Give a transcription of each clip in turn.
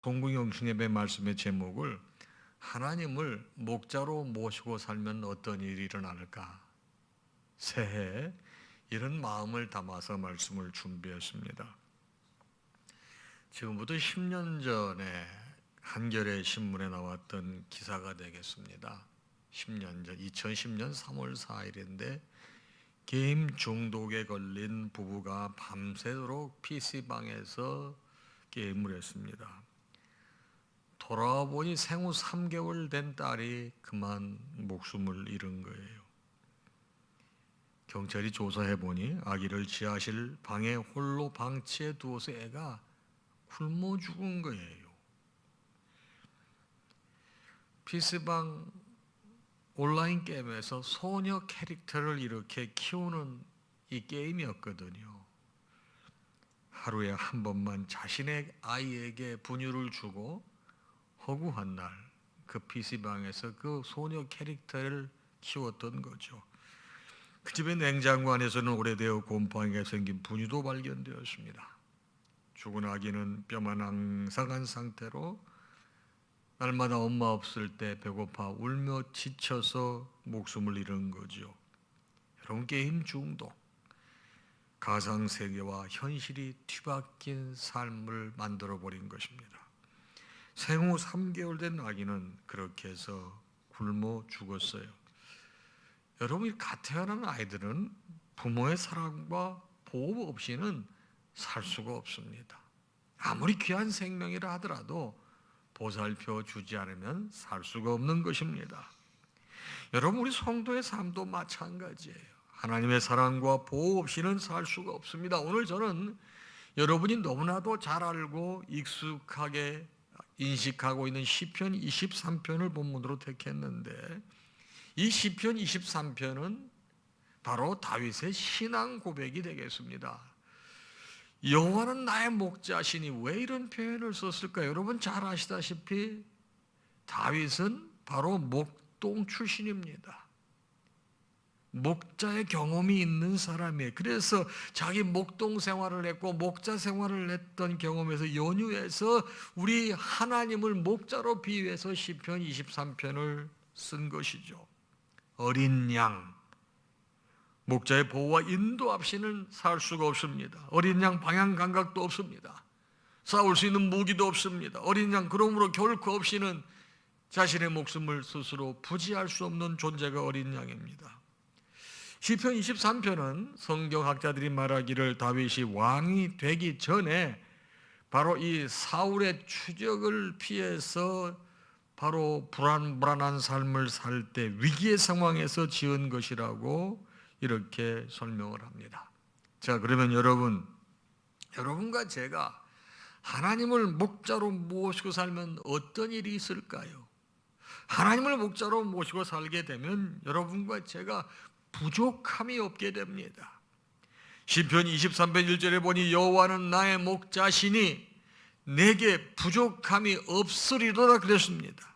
송구영신예배 말씀의 제목을 하나님을 목자로 모시고 살면 어떤 일이 일어날까? 새해 이런 마음을 담아서 말씀을 준비했습니다. 지금부터 10년 전에 한겨레 신문에 나왔던 기사가 되겠습니다. 10년 전 2010년 3월 4일인데 게임 중독에 걸린 부부가 밤새도록 PC방에서 게임을 했습니다. 돌아와 보니 생후 3개월 된 딸이 그만 목숨을 잃은 거예요. 경찰이 조사해 보니 아기를 지하실 방에 홀로 방치해 두어서 애가 굶어 죽은 거예요. PC방 온라인 게임에서 소녀 캐릭터를 이렇게 키우는 이 게임이었거든요. 하루에 한 번만 자신의 아이에게 분유를 주고 허구한 날 그 PC방에서 그 소녀 캐릭터를 키웠던 거죠. 그 집의 냉장고 안에서는 오래되어 곰팡이가 생긴 분유도 발견되었습니다. 죽은 아기는 뼈만 앙상한 상태로 날마다 엄마 없을 때 배고파 울며 지쳐서 목숨을 잃은 거죠. 여러분, 게임 중독, 가상세계와 현실이 뒤바뀐 삶을 만들어버린 것입니다. 생후 3개월 된 아기는 그렇게 해서 굶어 죽었어요. 여러분, 갓 태어난 아이들은 부모의 사랑과 보호 없이는 살 수가 없습니다. 아무리 귀한 생명이라 하더라도 보살펴 주지 않으면 살 수가 없는 것입니다. 여러분, 우리 성도의 삶도 마찬가지예요. 하나님의 사랑과 보호 없이는 살 수가 없습니다. 오늘 저는 여러분이 너무나도 잘 알고 익숙하게 인식하고 있는 시편 23편을 본문으로 택했는데, 이 시편 23편은 바로 다윗의 신앙 고백이 되겠습니다. 여호와는 나의 목자시니, 왜 이런 표현을 썼을까요? 여러분 잘 아시다시피 다윗은 바로 목동 출신입니다. 목자의 경험이 있는 사람이에요. 그래서 자기 목동 생활을 했고 목자 생활을 했던 경험에서 연유해서 우리 하나님을 목자로 비유해서 시편 23편을 쓴 것이죠. 어린 양, 목자의 보호와 인도 없이는 살 수가 없습니다. 어린 양 방향 감각도 없습니다. 싸울 수 있는 무기도 없습니다. 어린 양 그러므로 결코 없이는 자신의 목숨을 스스로 부지할 수 없는 존재가 어린 양입니다. 시편 23편은 성경학자들이 말하기를 다윗이 왕이 되기 전에 바로 이 사울의 추적을 피해서 바로 불안한 삶을 살 때 위기의 상황에서 지은 것이라고 이렇게 설명을 합니다. 자, 그러면 여러분과 제가 하나님을 목자로 모시고 살면 어떤 일이 있을까요? 하나님을 목자로 모시고 살게 되면 여러분과 제가 부족함이 없게 됩니다. 시편 23편 1절에 보니 여호와는 나의 목자시니 내게 부족함이 없으리로다 그랬습니다.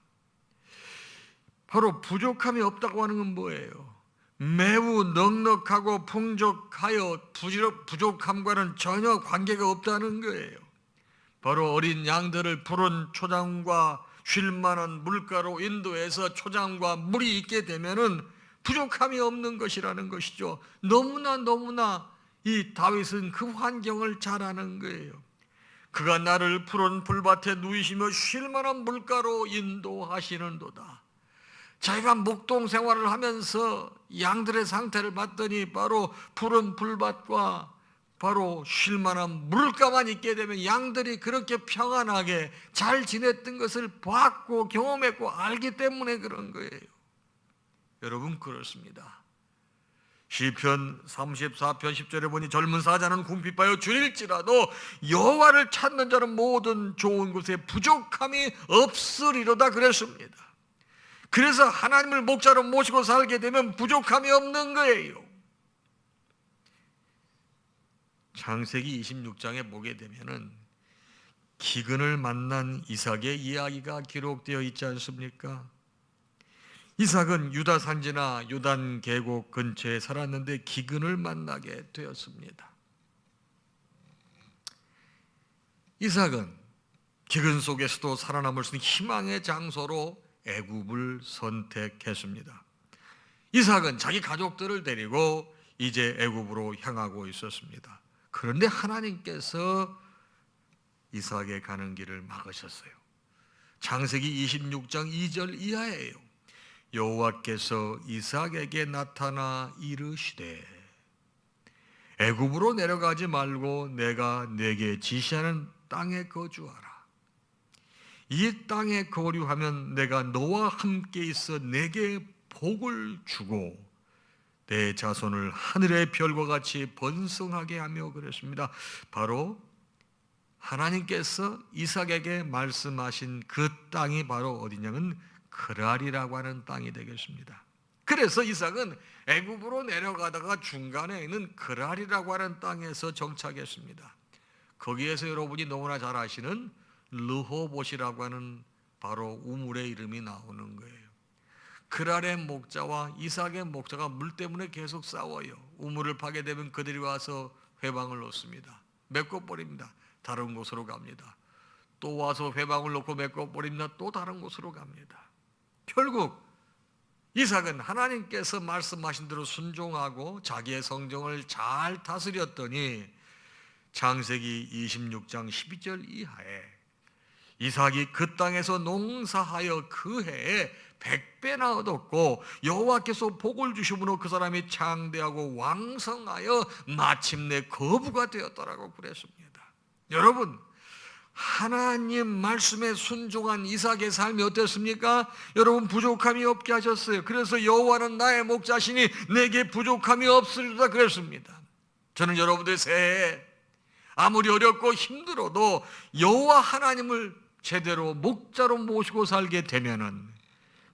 바로 부족함이 없다고 하는 건 뭐예요? 매우 넉넉하고 풍족하여 부족함과는 전혀 관계가 없다는 거예요. 바로 어린 양들을 푸른 초장과 쉴만한 물가로 인도해서 초장과 물이 있게 되면은 부족함이 없는 것이라는 것이죠. 너무나 이 다윗은 그 환경을 잘 아는 거예요. 그가 나를 푸른 풀밭에 누이시며 쉴만한 물가로 인도하시는도다. 자기가 목동 생활을 하면서 양들의 상태를 봤더니 바로 푸른 풀밭과 바로 쉴만한 물가만 있게 되면 양들이 그렇게 평안하게 잘 지냈던 것을 봤고 경험했고 알기 때문에 그런 거예요. 여러분, 그렇습니다. 시편 34편 10절에 보니 젊은 사자는 궁핍하여 줄일지라도 여호와를 찾는 자는 모든 좋은 곳에 부족함이 없으리로다 그랬습니다. 그래서 하나님을 목자로 모시고 살게 되면 부족함이 없는 거예요. 창세기 26장에 보게 되면은 기근을 만난 이삭의 이야기가 기록되어 있지 않습니까? 이삭은 유다 산지나 요단 계곡 근처에 살았는데 기근을 만나게 되었습니다. 이삭은 기근 속에서도 살아남을 수 있는 희망의 장소로 애굽을 선택했습니다. 이삭은 자기 가족들을 데리고 이제 애굽으로 향하고 있었습니다. 그런데 하나님께서 이삭의 가는 길을 막으셨어요. 창세기 26장 2절 이하예요. 여호와께서 이삭에게 나타나 이르시되 애굽으로 내려가지 말고 내가 내게 지시하는 땅에 거주하라. 이 땅에 거류하면 내가 너와 함께 있어 내게 복을 주고 내 자손을 하늘의 별과 같이 번성하게 하며 그랬습니다. 바로 하나님께서 이삭에게 말씀하신 그 땅이 바로 어디냐면 그랄이라고 하는 땅이 되겠습니다. 그래서 이삭은 애굽으로 내려가다가 중간에 있는 그랄이라고 하는 땅에서 정착했습니다. 거기에서 여러분이 너무나 잘 아시는 르호봇이라고 하는 바로 우물의 이름이 나오는 거예요. 그랄의 목자와 이삭의 목자가 물 때문에 계속 싸워요. 우물을 파게 되면 그들이 와서 회방을 놓습니다. 메꿔버립니다. 다른 곳으로 갑니다. 또 와서 회방을 놓고 메꿔버립니다. 또 다른 곳으로 갑니다. 결국 이삭은 하나님께서 말씀하신 대로 순종하고 자기의 성정을 잘 다스렸더니 창세기 26장 12절 이하에 이삭이 그 땅에서 농사하여 그 해에 100배나 얻었고 여호와께서 복을 주심으로 그 사람이 창대하고 왕성하여 마침내 거부가 되었다라고 그랬습니다. 여러분, 하나님 말씀에 순종한 이삭의 삶이 어땠습니까? 여러분, 부족함이 없게 하셨어요. 그래서 여호와는 나의 목자시니 내게 부족함이 없으리라 그랬습니다. 저는 여러분들 새해 아무리 어렵고 힘들어도 여호와 하나님을 제대로 목자로 모시고 살게 되면은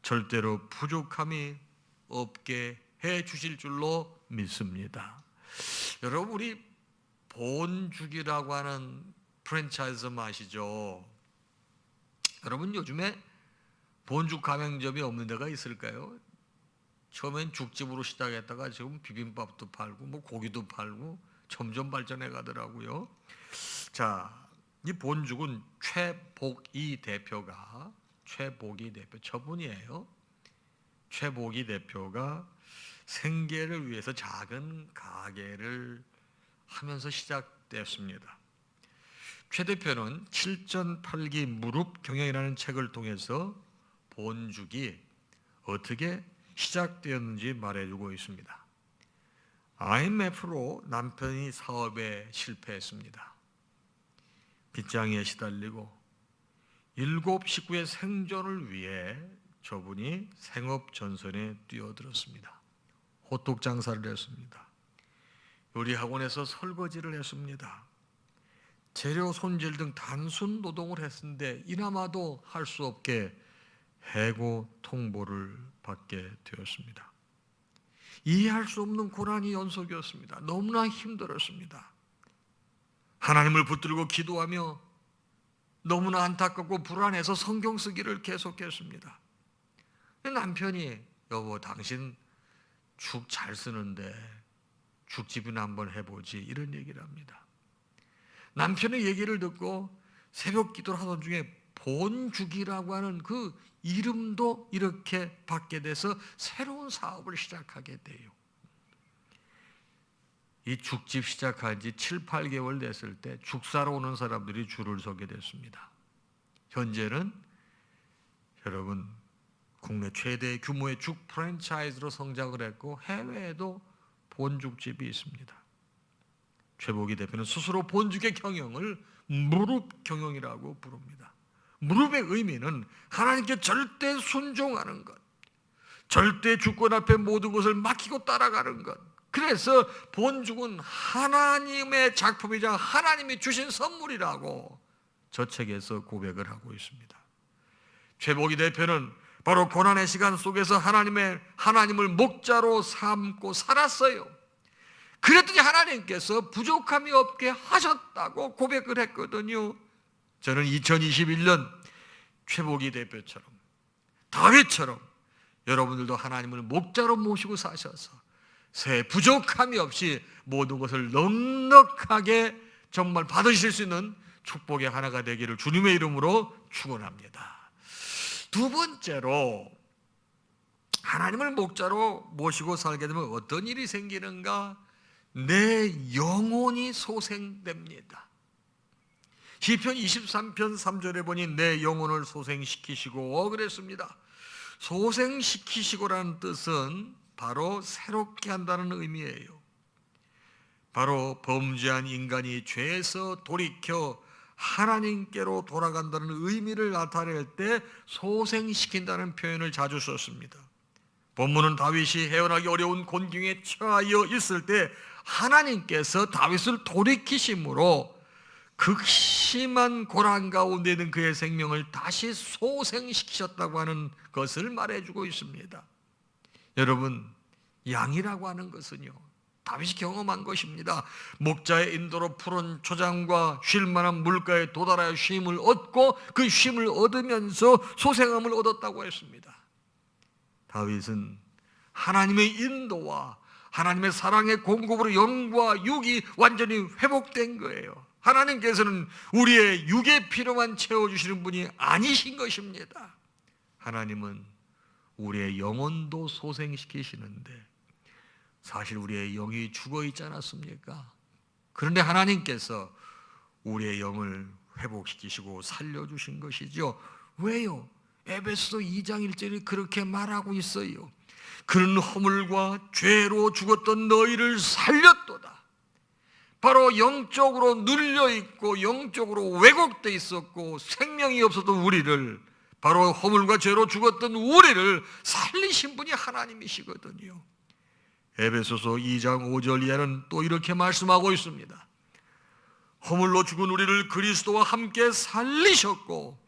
절대로 부족함이 없게 해 주실 줄로 믿습니다. 여러분, 우리 본죽이라고 하는 프랜차이즈 아시죠? 여러분, 요즘에 본죽 가맹점이 없는 데가 있을까요? 처음엔 죽집으로 시작했다가 지금 비빔밥도 팔고 뭐 고기도 팔고 점점 발전해 가더라고요. 자, 이 본죽은 최복이 대표가 저분이에요. 최복이 대표가 생계를 위해서 작은 가게를 하면서 시작됐습니다. 최 대표는 7전8기 무릎 경영이라는 책을 통해서 본죽이 어떻게 시작되었는지 말해주고 있습니다. IMF로 남편이 사업에 실패했습니다. 빚장에 시달리고 7 식구의 생존을 위해 저분이 생업 전선에 뛰어들었습니다. 호떡 장사를 했습니다. 요리 학원에서 설거지를 했습니다. 재료 손질 등 단순 노동을 했는데 이나마도 할 수 없게 해고 통보를 받게 되었습니다. 이해할 수 없는 고난이 연속이었습니다. 너무나 힘들었습니다. 하나님을 붙들고 기도하며 너무나 안타깝고 불안해서 성경 쓰기를 계속했습니다. 남편이 여보, 당신 죽 잘 쓰는데 죽집이나 한번 해보지, 이런 얘기를 합니다. 남편의 얘기를 듣고 새벽 기도를 하던 중에 본죽이라고 하는 그 이름도 이렇게 받게 돼서 새로운 사업을 시작하게 돼요. 이 죽집 시작한 지 7, 8개월 됐을 때 죽 사러 오는 사람들이 줄을 서게 됐습니다. 현재는 여러분, 국내 최대 규모의 죽 프랜차이즈로 성장을 했고 해외에도 본죽집이 있습니다. 최복이 대표는 스스로 본죽의 경영을 무릎 경영이라고 부릅니다. 무릎의 의미는 하나님께 절대 순종하는 것, 절대 주권 앞에 모든 것을 맡기고 따라가는 것. 그래서 본죽은 하나님의 작품이자 하나님이 주신 선물이라고 저 책에서 고백을 하고 있습니다. 최복이 대표는 바로 고난의 시간 속에서 하나님을 목자로 삼고 살았어요. 그랬더니 하나님께서 부족함이 없게 하셨다고 고백을 했거든요. 저는 2021년 최복이 대표처럼, 다윗처럼 여러분들도 하나님을 목자로 모시고 사셔서 새해 부족함이 없이 모든 것을 넉넉하게 정말 받으실 수 있는 축복의 하나가 되기를 주님의 이름으로 축원합니다. 두 번째로 하나님을 목자로 모시고 살게 되면 어떤 일이 생기는가? 내 영혼이 소생됩니다. 시편 23편 3절에 보니 내 영혼을 소생시키시고 그랬습니다. 소생시키시고라는 뜻은 바로 새롭게 한다는 의미예요. 바로 범죄한 인간이 죄에서 돌이켜 하나님께로 돌아간다는 의미를 나타낼 때 소생시킨다는 표현을 자주 썼습니다. 본문은 다윗이 헤어나기 어려운 곤경에 처하여 있을 때 하나님께서 다윗을 돌이키심으로 극심한 고난 가운데 있는 그의 생명을 다시 소생시키셨다고 하는 것을 말해주고 있습니다. 여러분, 양이라고 하는 것은요, 다윗이 경험한 것입니다. 목자의 인도로 푸른 초장과 쉴만한 물가에 도달하여 쉼을 얻고 그 쉼을 얻으면서 소생함을 얻었다고 했습니다. 다윗은 하나님의 인도와 하나님의 사랑의 공급으로 영과 육이 완전히 회복된 거예요. 하나님께서는 우리의 육의 필요만 채워주시는 분이 아니신 것입니다. 하나님은 우리의 영혼도 소생시키시는데 사실 우리의 영이 죽어 있지 않았습니까? 그런데 하나님께서 우리의 영을 회복시키시고 살려주신 것이죠. 왜요? 에베소서 2장 1절이 그렇게 말하고 있어요. 그는 허물과 죄로 죽었던 너희를 살렸도다. 바로 영적으로 눌려있고 영적으로 왜곡되어 있었고 생명이 없었던 우리를, 바로 허물과 죄로 죽었던 우리를 살리신 분이 하나님이시거든요. 에베소서 2장 5절 이하는 또 이렇게 말씀하고 있습니다. 허물로 죽은 우리를 그리스도와 함께 살리셨고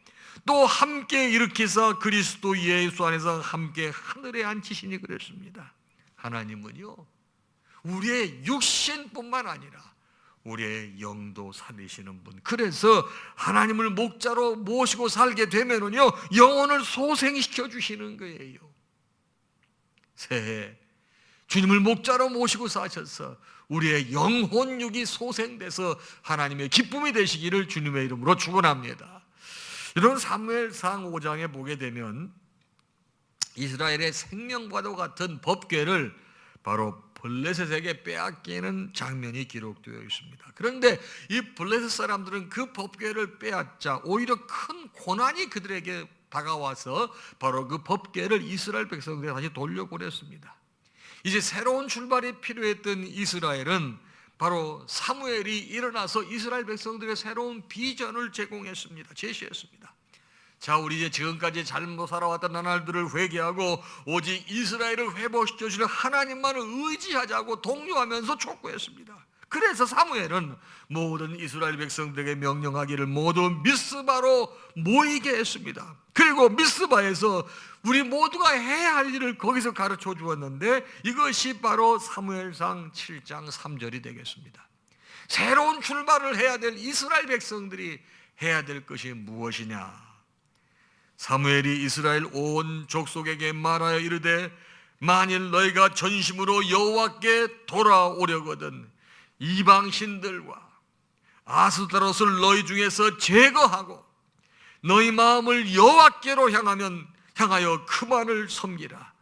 또 함께 일으키사 그리스도 예수 안에서 함께 하늘에 앉히시니 그랬습니다. 하나님은요, 우리의 육신뿐만 아니라 우리의 영도 살리시는 분. 그래서 하나님을 목자로 모시고 살게 되면은요, 영혼을 소생시켜 주시는 거예요. 새해 주님을 목자로 모시고 사셔서 우리의 영혼육이 소생돼서 하나님의 기쁨이 되시기를 주님의 이름으로 축원합니다. 이런 사무엘상 5장에 보게 되면 이스라엘의 생명과도 같은 법궤를 바로 블레셋에게 빼앗기는 장면이 기록되어 있습니다. 그런데 이 블레셋 사람들은 그 법궤를 빼앗자 오히려 큰 고난이 그들에게 다가와서 바로 그 법궤를 이스라엘 백성들에게 다시 돌려보냈습니다. 이제 새로운 출발이 필요했던 이스라엘은 바로 사무엘이 일어나서 이스라엘 백성들에게 새로운 비전을 제공했습니다. 제시했습니다. 자, 우리 이제 지금까지 잘못 살아왔던 나날들을 회개하고 오직 이스라엘을 회복시켜 주시는 하나님만을 의지하자고 독려하면서 촉구했습니다. 그래서 사무엘은 모든 이스라엘 백성들에게 명령하기를 모두 미스바로 모이게 했습니다. 그리고 미스바에서 우리 모두가 해야 할 일을 거기서 가르쳐 주었는데 이것이 바로 사무엘상 7장 3절이 되겠습니다. 새로운 출발을 해야 될 이스라엘 백성들이 해야 될 것이 무엇이냐? 사무엘이 이스라엘 온 족속에게 말하여 이르되 만일 너희가 전심으로 여호와께 돌아오려거든 이방 신들과 아스타롯을 너희 중에서 제거하고 너희 마음을 여호와께로 향하여 그만을 섬기라.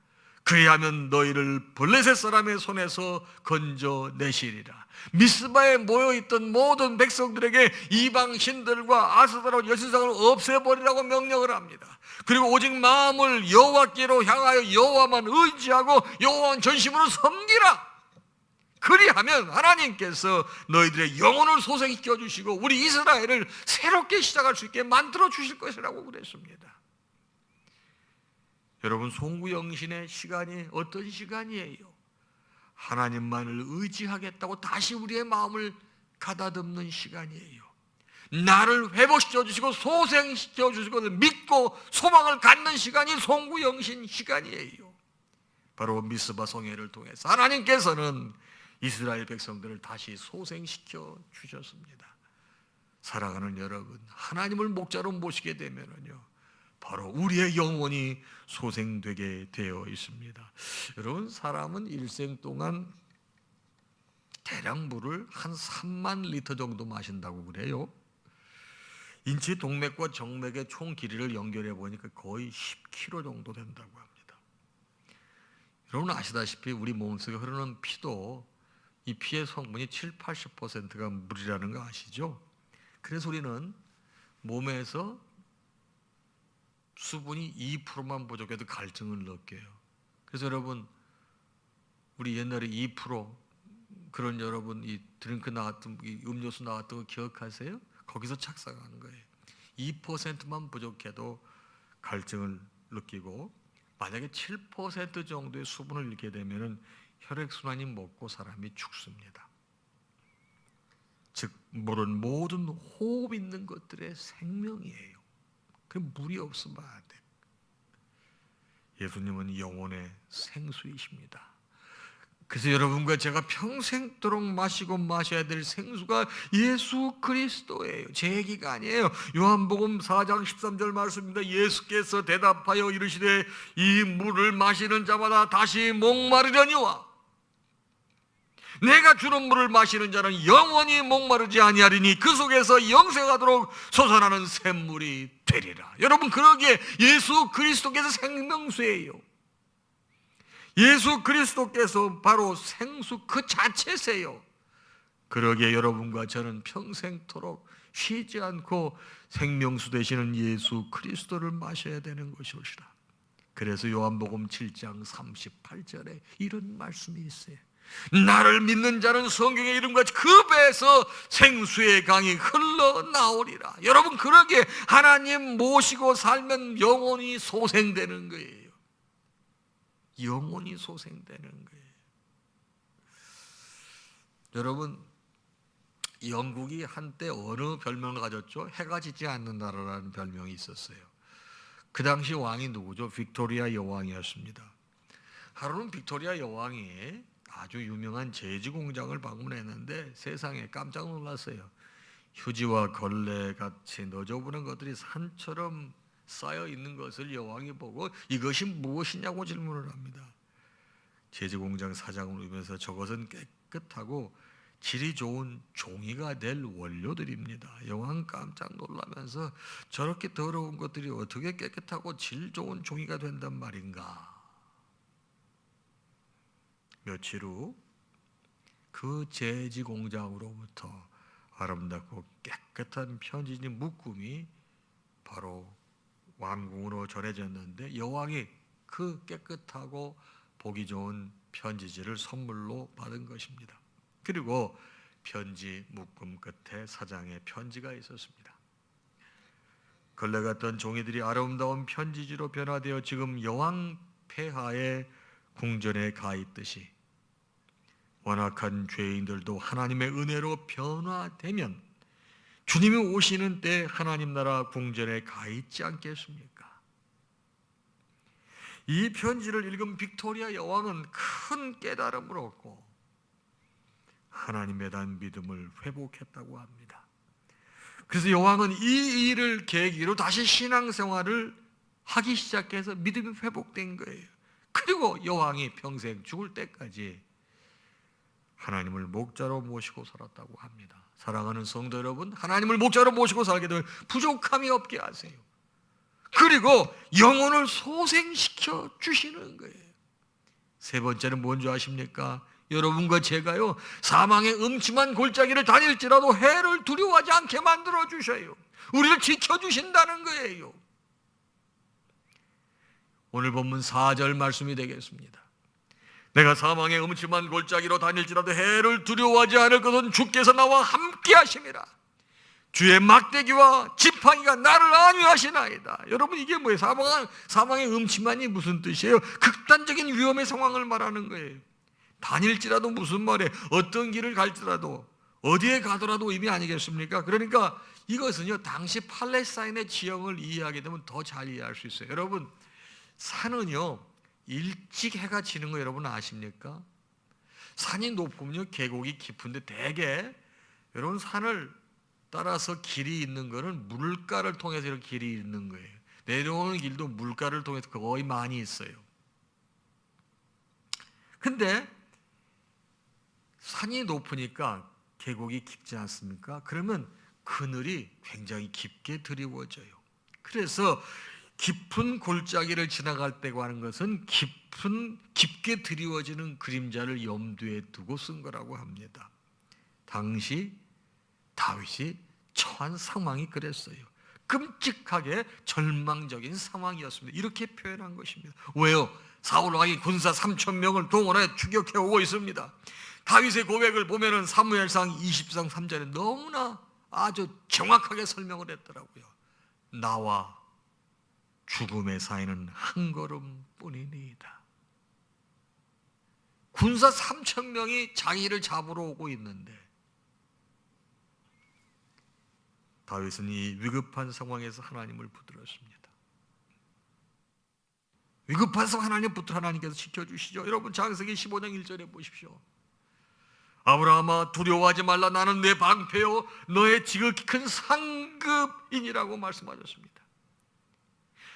그리하면 너희를 블레셋 사람의 손에서 건져내시리라. 미스바에 모여있던 모든 백성들에게 이방 신들과 아스타롯 여신상을 없애버리라고 명령을 합니다. 그리고 오직 마음을 여호와께로 향하여 여호와만 의지하고 여호와만 전심으로 섬기라. 그리하면 하나님께서 너희들의 영혼을 소생시켜 주시고 우리 이스라엘을 새롭게 시작할 수 있게 만들어 주실 것이라고 그랬습니다. 여러분, 송구영신의 시간이 어떤 시간이에요? 하나님만을 의지하겠다고 다시 우리의 마음을 가다듬는 시간이에요. 나를 회복시켜 주시고 소생시켜 주시고 믿고 소망을 갖는 시간이 송구영신 시간이에요. 바로 미스바 성회를 통해서 하나님께서는 이스라엘 백성들을 다시 소생시켜 주셨습니다. 사랑하는 여러분, 하나님을 목자로 모시게 되면은요, 바로 우리의 영혼이 소생되게 되어 있습니다. 여러분, 사람은 일생 동안 대량 물을 한 3만 리터 정도 마신다고 그래요. 인체 동맥과 정맥의 총 길이를 연결해 보니까 거의 10km 정도 된다고 합니다. 여러분 아시다시피 우리 몸속에 흐르는 피도 이 피의 성분이 70~80%가 물이라는 거 아시죠? 그래서 우리는 몸에서 수분이 2%만 부족해도 갈증을 느껴요. 그래서 여러분 우리 옛날에 2% 그런 여러분 이 드링크 나왔던 이 음료수 나왔던 거 기억하세요? 거기서 착상하는 거예요. 2%만 부족해도 갈증을 느끼고 만약에 7% 정도의 수분을 잃게 되면은 혈액순환이 먹고 사람이 죽습니다. 즉 물은 모든 호흡 있는 것들의 생명이에요. 그 물이 없으면 안 돼. 예수님은 영혼의 생수이십니다. 그래서 여러분과 제가 평생도록 마시고 마셔야 될 생수가 예수 그리스도예요. 제 얘기가 아니에요. 요한복음 4장 13절 말씀입니다. 예수께서 대답하여 이르시되 이 물을 마시는 자마다 다시 목마르려니와 내가 주는 물을 마시는 자는 영원히 목마르지 아니하리니 그 속에서 영생하도록 솟아나는 샘물이 되리라. 여러분 그러기에 예수 그리스도께서 생명수예요. 예수 그리스도께서 바로 생수 그 자체세요. 그러기에 여러분과 저는 평생토록 쉬지 않고 생명수 되시는 예수 그리스도를 마셔야 되는 것이오시라. 그래서 요한복음 7장 38절에 이런 말씀이 있어요. 나를 믿는 자는 성경의 이름같이 그 배에서 생수의 강이 흘러나오리라. 여러분 그러기에 하나님 모시고 살면 영혼이 소생되는 거예요. 영혼이 소생되는 거예요. 여러분 영국이 한때 어느 별명을 가졌죠? 해가 지지 않는 나라라는 별명이 있었어요. 그 당시 왕이 누구죠? 빅토리아 여왕이었습니다. 하루는 빅토리아 여왕이 아주 유명한 제지 공장을 방문했는데 세상에 깜짝 놀랐어요. 휴지와 걸레 같이 너저분한 것들이 산처럼 쌓여 있는 것을 여왕이 보고 이것이 무엇이냐고 질문을 합니다. 제지 공장 사장을 오면서 저것은 깨끗하고 질이 좋은 종이가 될 원료들입니다. 여왕 깜짝 놀라면서 저렇게 더러운 것들이 어떻게 깨끗하고 질 좋은 종이가 된단 말인가. 며칠 후 그 제지 공장으로부터 아름답고 깨끗한 편지지 묶음이 바로 왕궁으로 전해졌는데 여왕이 그 깨끗하고 보기 좋은 편지지를 선물로 받은 것입니다. 그리고 편지 묶음 끝에 사장의 편지가 있었습니다. 걸레 같던 종이들이 아름다운 편지지로 변화되어 지금 여왕 폐하의 궁전에 가 있듯이 완악한 죄인들도 하나님의 은혜로 변화되면 주님이 오시는 때 하나님 나라 궁전에 가 있지 않겠습니까? 이 편지를 읽은 빅토리아 여왕은 큰 깨달음을 얻고 하나님에 대한 믿음을 회복했다고 합니다. 그래서 여왕은 이 일을 계기로 다시 신앙생활을 하기 시작해서 믿음이 회복된 거예요. 그리고 여왕이 평생 죽을 때까지 하나님을 목자로 모시고 살았다고 합니다. 사랑하는 성도 여러분, 하나님을 목자로 모시고 살게 되면 부족함이 없게 하세요. 그리고 영혼을 소생시켜 주시는 거예요. 세 번째는 뭔지 아십니까? 여러분과 제가요 사망의 음침한 골짜기를 다닐지라도 해를 두려워하지 않게 만들어 주셔요. 우리를 지켜주신다는 거예요. 오늘 본문 4절 말씀이 되겠습니다. 내가 사망의 음침한 골짜기로 다닐지라도 해를 두려워하지 않을 것은 주께서 나와 함께 하심이라. 주의 막대기와 지팡이가 나를 안위하시나이다. 여러분 이게 뭐예요? 사망의 음침한이 무슨 뜻이에요? 극단적인 위험의 상황을 말하는 거예요. 다닐지라도 무슨 말이에요? 어떤 길을 갈지라도 어디에 가더라도 의미 아니겠습니까? 그러니까 이것은요 당시 팔레스타인의 지형을 이해하게 되면 더 잘 이해할 수 있어요. 여러분 산은요 일찍 해가 지는 거 여러분 아십니까? 산이 높으면요 계곡이 깊은데 대개 여러분 산을 따라서 길이 있는 거는 물가를 통해서 이렇게 길이 있는 거예요. 내려오는 길도 물가를 통해서 거의 많이 있어요. 근데 산이 높으니까 계곡이 깊지 않습니까? 그러면 그늘이 굉장히 깊게 드리워져요. 그래서 깊은 골짜기를 지나갈 때고 하는 것은 깊게 드리워지는 그림자를 염두에 두고 쓴 거라고 합니다. 당시 다윗이 처한 상황이 그랬어요. 끔찍하게 절망적인 상황이었습니다. 이렇게 표현한 것입니다. 왜요? 사울 왕이 군사 3,000명을 동원해 추격해 오고 있습니다. 다윗의 고백을 보면은 사무엘상 20장 3절에 너무나 아주 정확하게 설명을 했더라고요. 나와 죽음의 사이는 한 걸음뿐이니이다. 군사 3,000명이 자기를 잡으러 오고 있는데 다윗은 이 위급한 상황에서 하나님을 붙들었습니다. 위급한 상황 하나님 붙들어 하나님께서 지켜주시죠. 여러분 창세기 15장 1절에 보십시오. 아브라함아 두려워하지 말라. 나는 내 방패요 너의 지극히 큰 상급이니라고 말씀하셨습니다.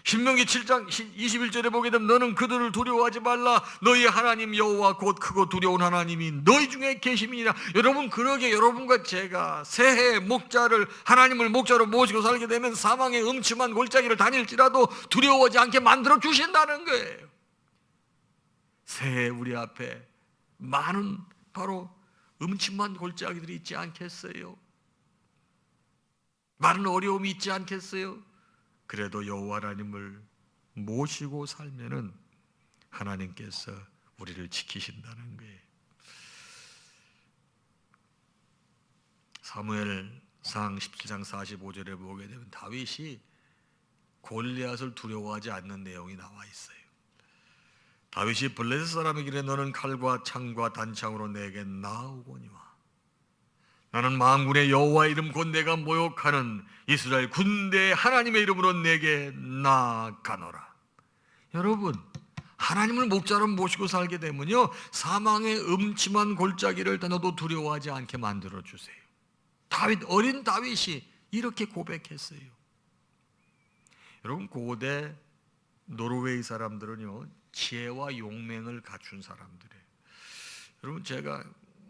신명기 7장 21절에 보게 되면 너는 그들을 두려워하지 말라. 너희 하나님 여호와 곧 크고 두려운 하나님이 너희 중에 계심이니라. 여러분 그러게 여러분과 제가 새해 목자를 하나님을 목자로 모시고 살게 되면 사망의 음침한 골짜기를 다닐지라도 두려워하지 않게 만들어 주신다는 거예요. 새해 우리 앞에 많은 바로 음침한 골짜기들이 있지 않겠어요? 많은 어려움이 있지 않겠어요? 그래도 여호와 하나님을 모시고 살면은 하나님께서 우리를 지키신다는 거예요. 사무엘상 17장 45절에 보게 되면 다윗이 골리앗을 두려워하지 않는 내용이 나와 있어요. 다윗이 블레셋 사람에게 너는 칼과 창과 단창으로 내게 나아오거니와 나는 만군의 여호와 이름 곧 내가 모욕하는 이스라엘 군대의 하나님의 이름으로 내게 나아가노라. 여러분 하나님을 목자로 모시고 살게 되면요 사망의 음침한 골짜기를 다녀도 두려워하지 않게 만들어 주세요. 어린 다윗이 이렇게 고백했어요. 여러분 고대 노르웨이 사람들은요 지혜와 용맹을 갖춘 사람들이에요. 여러분 제가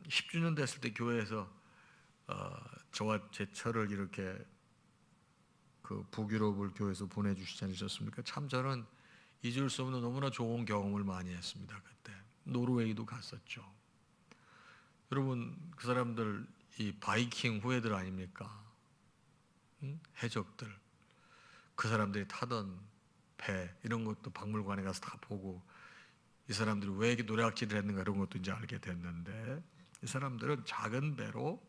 10주년 됐을 때 교회에서 저와 제 처를 이렇게 그 북유럽을 교회에서 보내주시지 않으셨습니까? 참 저는 잊을 수 없는 너무나 좋은 경험을 많이 했습니다. 그때 노르웨이도 갔었죠. 여러분 그 사람들 이 바이킹 후예들 아닙니까? 해적들 그 사람들이 타던 배 이런 것도 박물관에 가서 다 보고 이 사람들이 왜 이렇게 노략질을 했는가 이런 것도 이제 알게 됐는데 이 사람들은 작은 배로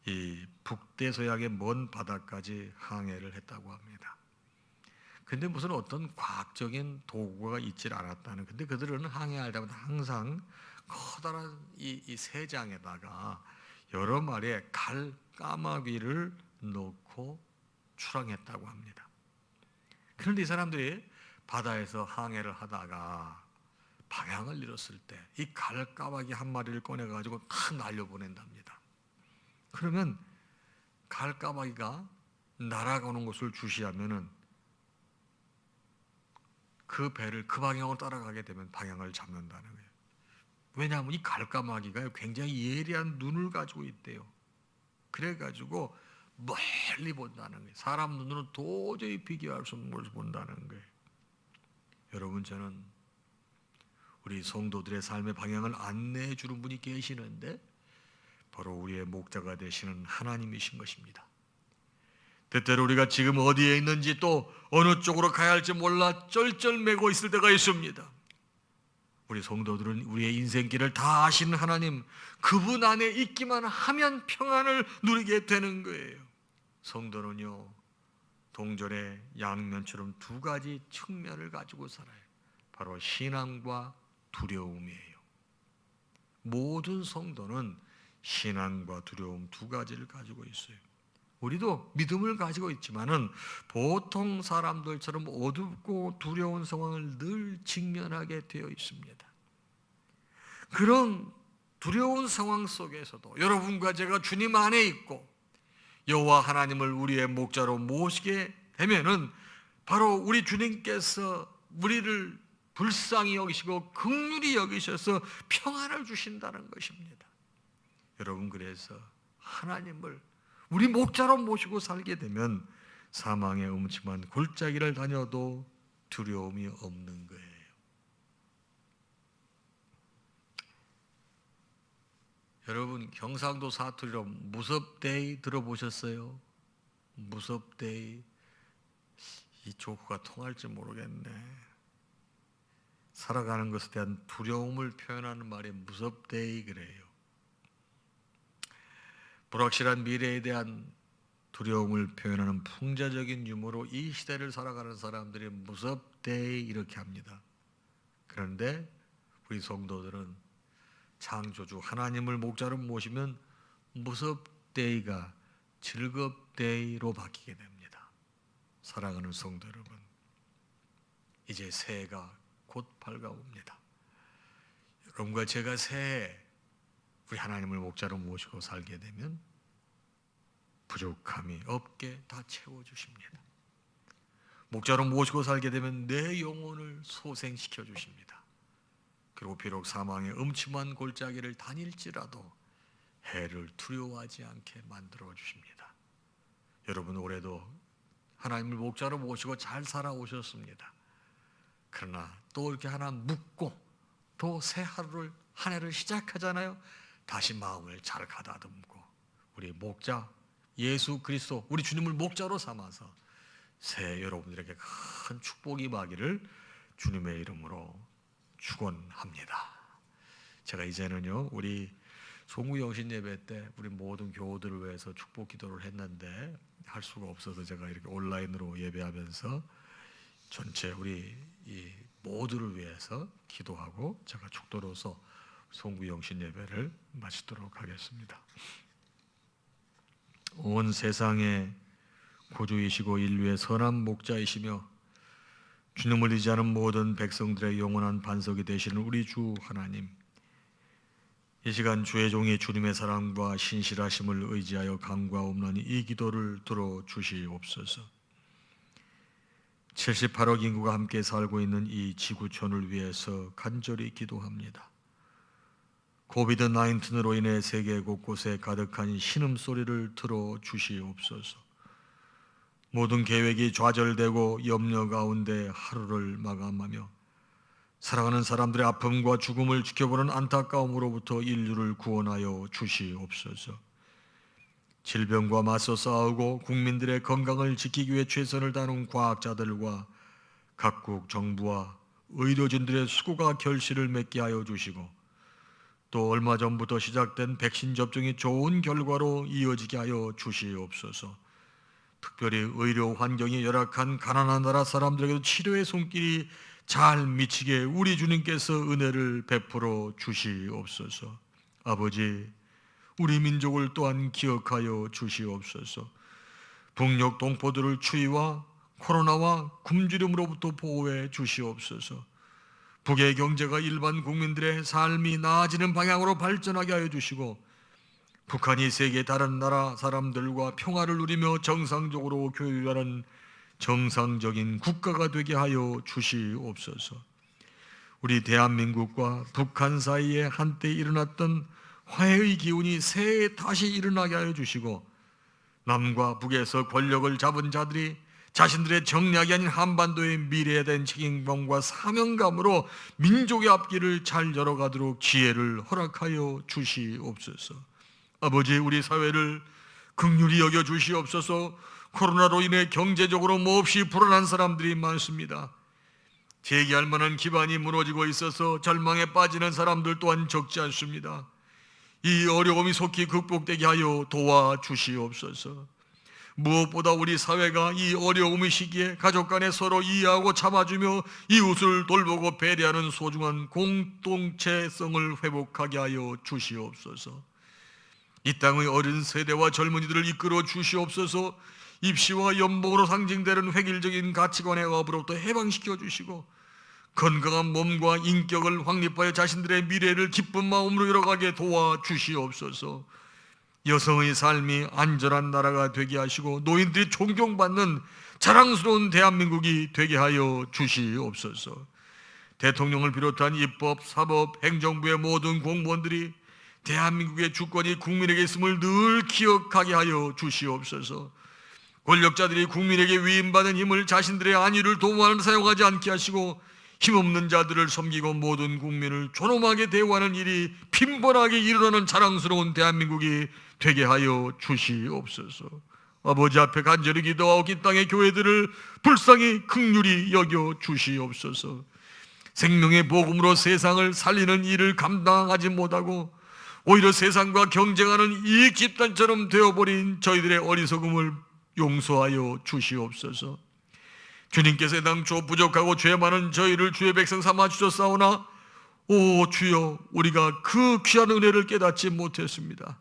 이 북대서양의 먼 바다까지 항해를 했다고 합니다. 근데 무슨 어떤 과학적인 도구가 있질 않았다는. 근데 그들은 항해할 때마다 항상 커다란 이 세장에다가 여러 마리의 갈까마귀를 넣고 출항했다고 합니다. 그런데 이 사람들이 바다에서 항해를 하다가 방향을 잃었을 때 이 갈까마귀 한 마리를 꺼내가지고 탁 날려보낸답니다. 그러면 갈까마귀가 날아가는 것을 주시하면은 그 배를 그 방향으로 따라가게 되면 방향을 잡는다는 거예요. 왜냐하면 이 갈까마귀가 굉장히 예리한 눈을 가지고 있대요. 그래가지고 멀리 본다는 거예요. 사람 눈으로는 도저히 비교할 수 없는 것을 본다는 거예요. 여러분 저는 우리 성도들의 삶의 방향을 안내해 주는 분이 계시는데 바로 우리의 목자가 되시는 하나님이신 것입니다. 때때로 우리가 지금 어디에 있는지 또 어느 쪽으로 가야 할지 몰라 쩔쩔매고 있을 때가 있습니다. 우리 성도들은 우리의 인생길을 다 아시는 하나님 그분 안에 있기만 하면 평안을 누리게 되는 거예요. 성도는요 동전의 양면처럼 두 가지 측면을 가지고 살아요. 바로 신앙과 두려움이에요. 모든 성도는 신앙과 두려움 두 가지를 가지고 있어요. 우리도 믿음을 가지고 있지만은 보통 사람들처럼 어둡고 두려운 상황을 늘 직면하게 되어 있습니다. 그런 두려운 상황 속에서도 여러분과 제가 주님 안에 있고 여호와 하나님을 우리의 목자로 모시게 되면은 바로 우리 주님께서 우리를 불쌍히 여기시고 긍휼히 여기셔서 평안을 주신다는 것입니다. 여러분 그래서 하나님을 우리 목자로 모시고 살게 되면 사망의 음침한 골짜기를 다녀도 두려움이 없는 거예요. 여러분, 경상도 사투리로 무섭데이 들어보셨어요? 무섭데이. 이 조구가 통할지 모르겠네. 살아가는 것에 대한 두려움을 표현하는 말이 무섭데이 그래요. 불확실한 미래에 대한 두려움을 표현하는 풍자적인 유머로 이 시대를 살아가는 사람들이 무섭데이 이렇게 합니다. 그런데 우리 성도들은 창조주 하나님을 목자로 모시면 무섭데이가 즐겁데이로 바뀌게 됩니다. 사랑하는 성도 여러분, 이제 새해가 곧 밝아옵니다. 여러분과 제가 새해 우리 하나님을 목자로 모시고 살게 되면 부족함이 없게 다 채워주십니다. 목자로 모시고 살게 되면 내 영혼을 소생시켜 주십니다. 그리고 비록 사망의 음침한 골짜기를 다닐지라도 해를 두려워하지 않게 만들어 주십니다. 여러분, 올해도 하나님을 목자로 모시고 잘 살아오셨습니다. 그러나 또 이렇게 하나 묻고 또 새 하루를, 한 해를 시작하잖아요. 다시 마음을 잘 가다듬고 우리 목자 예수 그리스도, 우리 주님을 목자로 삼아서 새해 여러분들에게 큰 축복이 임하기를 주님의 이름으로 축원합니다. 제가 이제는요, 우리 송구영신 예배 때 우리 모든 교우들을 위해서 축복 기도를 했는데 할 수가 없어서 제가 이렇게 온라인으로 예배하면서 전체 우리 이 모두를 위해서 기도하고 제가 축도로서 송구영신 예배를 마치도록 하겠습니다. 온 세상의 구주이시고 인류의 선한 목자이시며 주님을 의지하는 모든 백성들의 영원한 반석이 되시는 우리 주 하나님, 이 시간 주의 종이 주님의 사랑과 신실하심을 의지하여 간과없는 이 기도를 들어주시옵소서. 78억 인구가 함께 살고 있는 이 지구촌을 위해서 간절히 기도합니다. 코비드-19로 인해 세계 곳곳에 가득한 신음소리를 들어주시옵소서. 모든 계획이 좌절되고 염려 가운데 하루를 마감하며 사랑하는 사람들의 아픔과 죽음을 지켜보는 안타까움으로부터 인류를 구원하여 주시옵소서. 질병과 맞서 싸우고 국민들의 건강을 지키기 위해 최선을 다하는 과학자들과 각국 정부와 의료진들의 수고가 결실을 맺게 하여 주시고, 또 얼마 전부터 시작된 백신 접종이 좋은 결과로 이어지게 하여 주시옵소서. 특별히 의료 환경이 열악한 가난한 나라 사람들에게도 치료의 손길이 잘 미치게 우리 주님께서 은혜를 베풀어 주시옵소서. 아버지, 우리 민족을 또한 기억하여 주시옵소서. 북녘 동포들을 추위와 코로나와 굶주림으로부터 보호해 주시옵소서. 북의 경제가 일반 국민들의 삶이 나아지는 방향으로 발전하게 하여 주시고, 북한이 세계 다른 나라 사람들과 평화를 누리며 정상적으로 교류하는 정상적인 국가가 되게 하여 주시옵소서. 우리 대한민국과 북한 사이에 한때 일어났던 화해의 기운이 새해에 다시 일어나게 하여 주시고, 남과 북에서 권력을 잡은 자들이 자신들의 정략이 아닌 한반도의 미래에 대한 책임감과 사명감으로 민족의 앞길을 잘 열어가도록 지혜를 허락하여 주시옵소서. 아버지, 우리 사회를 긍휼히 여겨 주시옵소서. 코로나로 인해 경제적으로 몹시 불안한 사람들이 많습니다. 재기할 만한 기반이 무너지고 있어서 절망에 빠지는 사람들 또한 적지 않습니다. 이 어려움이 속히 극복되게 하여 도와주시옵소서. 무엇보다 우리 사회가 이 어려움의 시기에 가족 간에 서로 이해하고 참아주며 이웃을 돌보고 배려하는 소중한 공동체성을 회복하게 하여 주시옵소서. 이 땅의 어린 세대와 젊은이들을 이끌어 주시옵소서. 입시와 연봉으로 상징되는 획일적인 가치관의 업으로부터 해방시켜 주시고, 건강한 몸과 인격을 확립하여 자신들의 미래를 기쁜 마음으로 열어가게 도와주시옵소서. 여성의 삶이 안전한 나라가 되게 하시고 노인들이 존경받는 자랑스러운 대한민국이 되게 하여 주시옵소서. 대통령을 비롯한 입법, 사법, 행정부의 모든 공무원들이 대한민국의 주권이 국민에게 있음을 늘 기억하게 하여 주시옵소서. 권력자들이 국민에게 위임받은 힘을 자신들의 안위를 도모하는 사용하지 않게 하시고 힘없는 자들을 섬기고 모든 국민을 존엄하게 대우하는 일이 빈번하게 일어나는 자랑스러운 대한민국이 되게 하여 주시옵소서. 아버지 앞에 간절히 기도하고 이 땅의 교회들을 불쌍히 긍휼히 여겨 주시옵소서. 생명의 복음으로 세상을 살리는 일을 감당하지 못하고 오히려 세상과 경쟁하는 이익 집단처럼 되어버린 저희들의 어리석음을 용서하여 주시옵소서. 주님께서 당초 부족하고 죄 많은 저희를 주의 백성 삼아 주셨사오나 오 주여, 우리가 그 귀한 은혜를 깨닫지 못했습니다.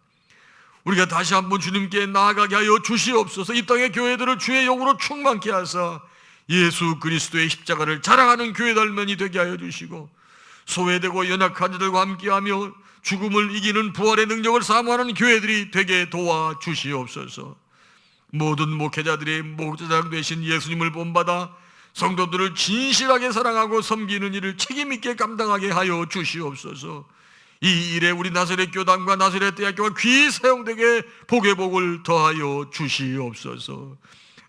우리가 다시 한번 주님께 나아가게 하여 주시옵소서. 이 땅의 교회들을 주의 영으로 충만케 하사 예수 그리스도의 십자가를 자랑하는 교회들만이 되게 하여 주시고 소외되고 연약한 자들과 함께하며 죽음을 이기는 부활의 능력을 사모하는 교회들이 되게 도와 주시옵소서. 모든 목회자들이 목자장 되신 예수님을 본받아 성도들을 진실하게 사랑하고 섬기는 일을 책임있게 감당하게 하여 주시옵소서. 이 일에 우리 나사렛 교단과 나사렛 대학교가 귀히 사용되게 복의 복을 더하여 주시옵소서.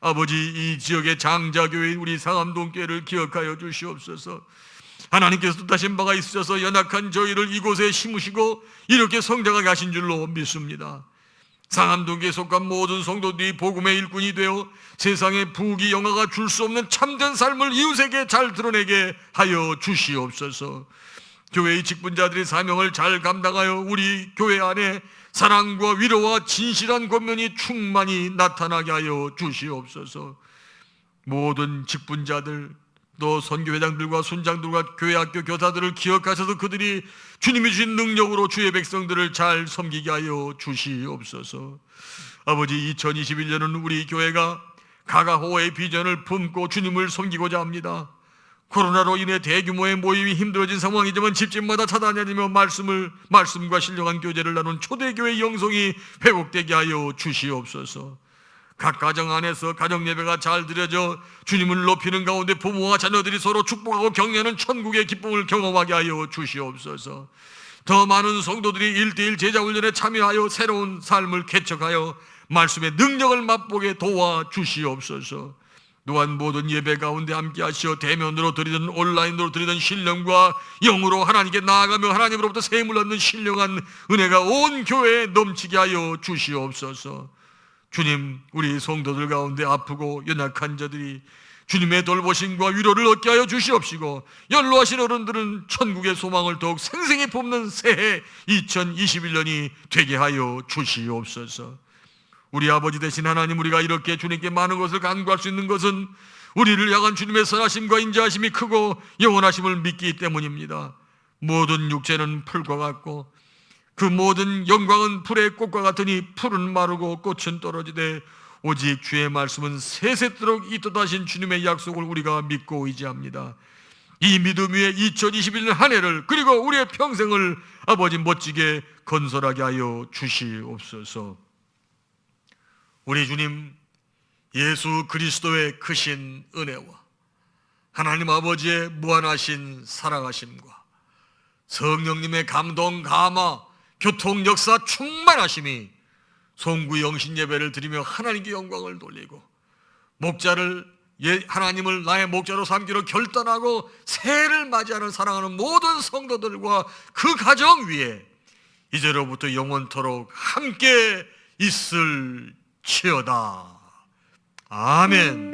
아버지, 이 지역의 장자교회인 우리 상암동교회를 기억하여 주시옵소서. 하나님께서 뜻하신 바가 있으셔서 연약한 저희를 이곳에 심으시고 이렇게 성장하게 하신 줄로 믿습니다. 상암동교에 속한 모든 성도들이 복음의 일꾼이 되어 세상에 부귀 영화가 줄 수 없는 참된 삶을 이웃에게 잘 드러내게 하여 주시옵소서. 교회의 직분자들이 사명을 잘 감당하여 우리 교회 안에 사랑과 위로와 진실한 권면이 충만히 나타나게 하여 주시옵소서. 모든 직분자들 또 선교회장들과 순장들과 교회 학교 교사들을 기억하셔서 그들이 주님이 주신 능력으로 주의 백성들을 잘 섬기게 하여 주시옵소서. 아버지, 2021년은 우리 교회가 가가호의 비전을 품고 주님을 섬기고자 합니다. 코로나로 인해 대규모의 모임이 힘들어진 상황이지만 집집마다 찾아다니며 말씀과 신령한 교제를 나눈 초대교회 영성이 회복되게 하여 주시옵소서. 각 가정 안에서 가정 예배가 잘 드려져 주님을 높이는 가운데 부모와 자녀들이 서로 축복하고 격려하는 천국의 기쁨을 경험하게 하여 주시옵소서. 더 많은 성도들이 1:1 제자훈련에 참여하여 새로운 삶을 개척하여 말씀의 능력을 맛보게 도와 주시옵소서. 또한 모든 예배 가운데 함께 하시어 대면으로 드리든 온라인으로 드리든 신령과 영으로 하나님께 나아가며 하나님으로부터 세임을 얻는 신령한 은혜가 온 교회에 넘치게 하여 주시옵소서. 주님, 우리 성도들 가운데 아프고 연약한 자들이 주님의 돌보심과 위로를 얻게 하여 주시옵시고 연로하신 어른들은 천국의 소망을 더욱 생생히 뿜는 새해 2021년이 되게 하여 주시옵소서. 우리 아버지 되신 하나님, 우리가 이렇게 주님께 많은 것을 간구할 수 있는 것은 우리를 향한 주님의 선하심과 인자하심이 크고 영원하심을 믿기 때문입니다. 모든 육체는 풀과 같고 그 모든 영광은 불의 꽃과 같으니 풀은 마르고 꽃은 떨어지되 오직 주의 말씀은 세세토록 있도다신 주님의 약속을 우리가 믿고 의지합니다. 이 믿음 위에 2021년 한 해를 그리고 우리의 평생을 아버지 멋지게 건설하게 하여 주시옵소서. 우리 주님 예수 그리스도의 크신 은혜와 하나님 아버지의 무한하신 사랑하심과 성령님의 감동 감화 교통 역사 충만하심이 송구 영신 예배를 드리며 하나님께 영광을 돌리고 목자를 하나님을 나의 목자로 삼기로 결단하고 새해를 맞이하는 사랑하는 모든 성도들과 그 가정 위에 이제로부터 영원토록 함께 있을지어다. 아멘.